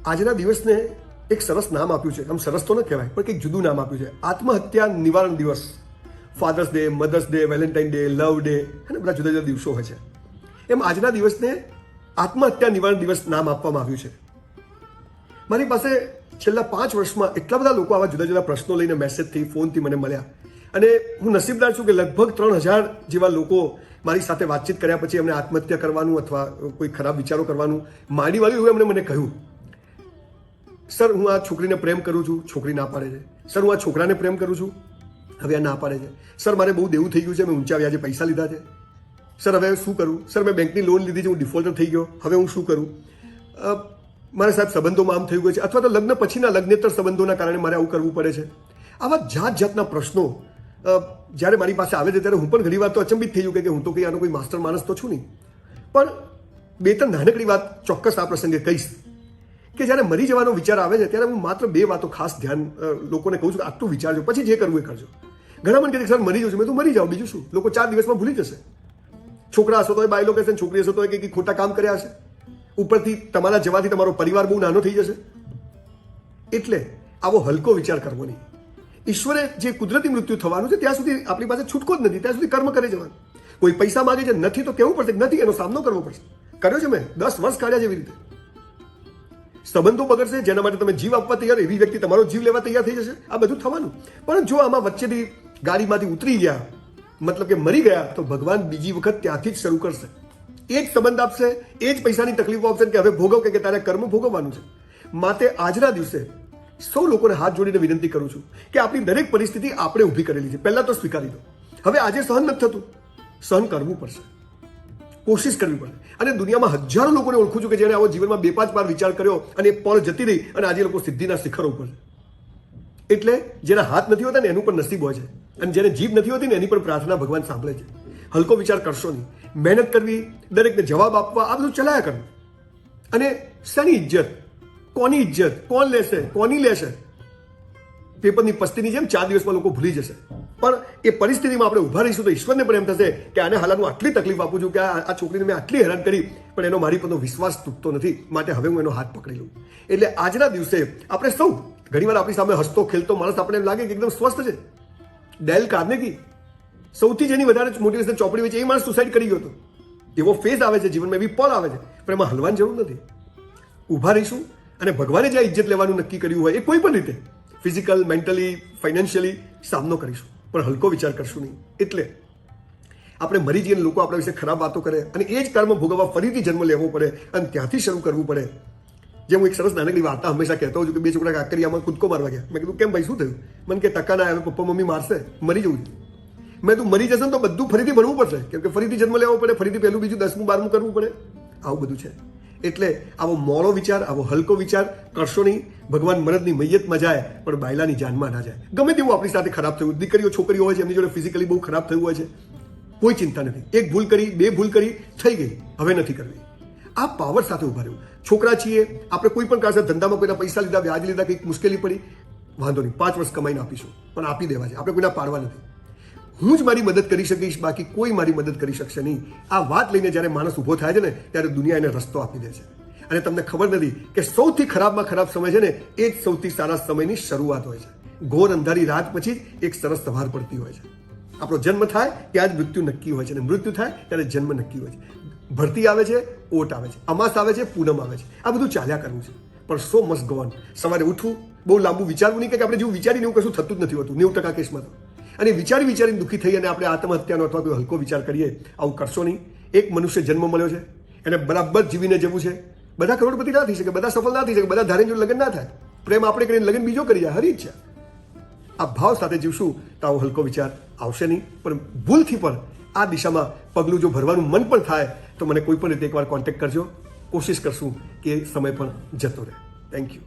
આજના દિવસને એક સરસ નામ આપ્યું છે. આમ સરસ તો ન કહેવાય, પણ કંઈક જુદું નામ આપ્યું છે, આત્મહત્યા નિવારણ દિવસ. Father's day, mother's day, Valentine day, love day, અને બધા જુદા જુદા દિવસો હોય છે. એમ આજના દિવસને આત્મહત્યા નિવારણ દિવસ નામ આપવામાં આવ્યું છે. મારી પાસે છેલ્લા 5 વર્ષમાં એટલા બધા લોકો આવા જુદા જુદા પ્રશ્નો લઈને મેસેજથી, ફોનથી મને મળ્યા, અને હું નસીબદાર છું કે લગભગ 3000 જેવા લોકો મારી સાથે વાતચીત કર્યા પછી એમને આત્મહત્યા કરવાનું અથવા કોઈ ખરાબ વિચારો કરવાનું માંડી વાળ્યું. એમણે મને કહ્યું, સર હું આ છોકરીને પ્રેમ કરું છું, છોકરી ના પાડે છે. સર હું આ છોકરાને પ્રેમ કરું છું, હવે આ ના પાડે છે. સર મારે બહુ દેવું થઈ ગયું છે, મેં ઊંચા વ્યાજે પૈસા લીધા છે. સર હવે શું કરું? સર મેં બેંકની લોન લીધી છે, હું ડિફોલ્ટર થઈ ગયો, હવે હું શું કરું? મારે સાહેબ સંબંધોમાં આમ થયું ગયું છે, અથવા તો લગ્ન પછીના લગ્નેતર સંબંધોના કારણે મારે આવું કરવું પડે છે. આવા જાત જાતના પ્રશ્નો જ્યારે મારી પાસે આવે છે ત્યારે હું પણ ઘણી વાર તો અચંબિત થઈ ગયું કે હું તો કંઈ આનો કોઈ માસ્ટર માણસ તો છું નહીં. પણ 2-3 નાનકડી વાત ચોક્કસ આ પ્રસંગે કહીશ કે જ્યારે મરી જવાનો વિચાર આવે છે ત્યારે હું માત્ર 2 વાતો ખાસ ધ્યાન લોકોને કહું છું કે આટલું વિચારજો, પછી જે કરવું એ કરજો. ઘણા મને કહે સર મરી જવું છું, મેં તો મરી જાઓ, બીજું શું? લોકો 4 દિવસમાં ભૂલી જશે. છોકરા હશો તો એ બાયલો કહેશે, છોકરી હશો તો એ કંઈક ખોટા કામ કર્યા હશે. ઉપરથી તમારા જવાથી તમારો પરિવાર બહુ નાનો થઈ જશે. એટલે આવો હલકો વિચાર કરવો નહીં. ઈશ્વરે જે કુદરતી મૃત્યુ થવાનું છે ત્યાં સુધી આપણી પાસે છૂટકો જ નથી, ત્યાં સુધી કર્મ કરે જવાનું. કોઈ પૈસા માગે છે, નથી તો કહેવું પડશે નથી, એનો સામનો કરવો પડશે. કર્યો છે મેં, 10 વર્ષ કાઢ્યા જેવી રીતે. સંબંધો બગડશે, જેના માટે તમે જીવ આપવા તૈયાર, એવી વ્યક્તિ તમારો જીવ લેવા તૈયાર થઈ જશે. આ બધું થવાનું. પણ જો આમાં વચ્ચેથી ગાડીમાંથી ઉતરી ગયા, મતલબ કે મરી ગયા, તો ભગવાન બીજી વખત ત્યાંથી જ શરૂ કરશે. એ જ સંબંધ આપશે, એ જ પૈસાની તકલીફો આપશે કે હવે ભોગવ, કે તારે કર્મ ભોગવવાનું છે. માટે આજના દિવસે સૌ લોકોને હાથ જોડીને વિનંતી કરું છું કે આપણી દરેક પરિસ્થિતિ આપણે ઊભી કરેલી છે, પહેલા તો સ્વીકારી દો. હવે આજે સહન નથી થતું, સહન કરવું પડશે, કોશિશ કરવી પડે. અને દુનિયામાં હજારો લોકોને ઓળખું છું કે જેણે આવો જીવનમાં 2-5 વાર વિચાર કર્યો અને એ પળ જતી રહી અને આજે લોકો સિદ્ધિના શિખરો ઉપર છે. એટલે જેના હાથ નથી હોતા ને એનું પણ નસીબ હોય છે, અને જેને જીભ નથી હોતી ને એની પણ પ્રાર્થના ભગવાન સાંભળે છે. હલકો વિચાર કરશો નહીં, મહેનત કરવી, દરેકને જવાબ આપવા, આ બધું ચલાયા કરવું. અને શાની ઇજ્જત, કોની ઇજ્જત, કોણ લેશે, કોની લેશે? પેપરની પસ્તીની જેમ 4 દિવસમાં લોકો ભૂલી જશે. પણ એ પરિસ્થિતિમાં આપણે ઊભા રહીશું તો ઈશ્વરને પણ એમ થશે કે આને હાલ હું આટલી તકલીફ આપું છું કે આ છોકરીને મેં આટલી હેરાન કરી, પણ એનો મારી પરનો વિશ્વાસ તૂટતો નથી, માટે હવે હું એનો હાથ પકડી લઉં. એટલે આજના દિવસે આપણે સૌ, ઘણીવાર આપણી સામે હસતો ખેલતો માણસ આપણે એમ લાગે કે એકદમ સ્વસ્થ છે. ડેલ કાર્નેગી, સૌથી જેની વધારે મોટિવેશન ચોપડી હોય છે, એ માણસ સુસાઇડ કરી ગયો હતો. એવો ફેઝ આવે છે જીવનમાં, એવી પળ આવે છે, પણ એમાં હલવાની જરૂર નથી. ઊભા રહીશું અને ભગવાને જ્યાં ઇજ્જત લેવાનું નક્કી કર્યું હોય એ કોઈ પણ રીતે, ફિઝિકલ, મેન્ટલી, ફાઇનાન્શિયલી સામનો કરીશું, પણ હલકો વિચાર કરશું નહીં. એટલે આપણે મરી જઈને લોકો આપણા વિશે ખરાબ વાતો કરે અને એ જ કર્મ ભોગવવા ફરીથી જન્મ લેવો પડે અને ત્યાંથી શરૂ કરવું પડે. જે હું એક સરસ નાનકડી વાર્તા હંમેશા કહેતો હોઉં છું કે 2 છોકરા કાંકરિયામાં કૂદકો મારવા ગયા. મેં કીધું કેમ ભાઈ, શું થયું? મને કે ટકા ના આવે, પપ્પા મમ્મી મારશે, મરી જવું છે. મેં તું મરી જશે ને તો બધું ફરીથી ભણવું પડશે, કેમ કે ફરીથી જન્મ લેવો પડે, ફરીથી પહેલું, બીજું, 10મું, 12મું કરવું પડે. આવું બધું છે. એટલે આવો મોડો વિચાર, આવો હલકો વિચાર કરશો નહીં. ભગવાન મરદની મૈયતમાં જાય પણ બાયલાની જાનમાં ના જાય. ગમે તેવું આપણી સાથે ખરાબ થયું, દીકરીઓ છોકરીઓ હોય છે એમની જોડે ફિઝિકલી બહુ ખરાબ થયું હોય છે, કોઈ ચિંતા નથી. 1 ભૂલ કરી, 2 ભૂલ કરી, થઈ ગઈ, હવે નથી કરવી. આ પાવર સાથે ઉભા રહેવું. છોકરા છીએ આપણે, કોઈ પણ કારણે ધંધામાં કોઈના પૈસા લીધા, વ્યાજ લીધા, કંઈક મુશ્કેલી પડી, વાંધો નહીં, 5 વર્ષ કમાઈને આપીશું, પણ આપી દેવા છે, આપણે કોઈના પાડવા નથી. હું જ મારી મદદ કરી શકીશ, બાકી કોઈ મારી મદદ કરી શકશે નહીં. આ વાત લઈને જ્યારે માણસ ઊભો થાય છે ને ત્યારે દુનિયા એને રસ્તો આપી દે છે. અને તમને ખબર નથી કે સૌથી ખરાબમાં ખરાબ સમય છે ને એ જ સૌથી સારા સમયની શરૂઆત હોય છે. ઘોર અંધારી રાત પછી જ એક સરસ સવાર પડતી હોય છે. આપણો જન્મ થાય ત્યાં જ મૃત્યુ નક્કી હોય છે, અને મૃત્યુ થાય ત્યારે જન્મ નક્કી હોય છે. ભરતી આવે છે, ઓટ આવે છે, અમાસ આવે છે, પૂનમ આવે છે, આ બધું ચાલ્યા કરવું છે. પણ સો મસ્ટ ગો ઓન. સવારે ઉઠવું, બહુ લાંબુ વિચારવું નહીં, કે આપણે જેવું વિચારીને એવું કશું થતું જ નથી હોતું 90% કેસમાં તો. અને વિચારીને દુઃખી થઈ અને આપણે આત્મહત્યાનો અથવા કોઈ હલકો વિચાર કરીએ, આવું કરશો નહીં. એક મનુષ્ય જન્મ મળ્યો છે, એને બરાબર જીવીને જવું છે. બધા કરોડપતિ ના થઈ શકે, બધા સફળ ના થઈ શકે, બધા ધારે જોડે લગ્ન ના થાય, પ્રેમ આપણે કરીને લગ્ન બીજો કરી જાય, હરી ઈચ્છા. આ ભાવ સાથે જીવશું તો આવો હલકો વિચાર આવશે નહીં. પણ ભૂલથી પણ આ દિશામાં પગલું જો ભરવાનું મન પણ થાય તો મને કોઈ પણ રીતે એકવાર કોન્ટેક્ટ કરજો. કોશિશ કરશું કે સમય પણ જતો રહે. Thank you.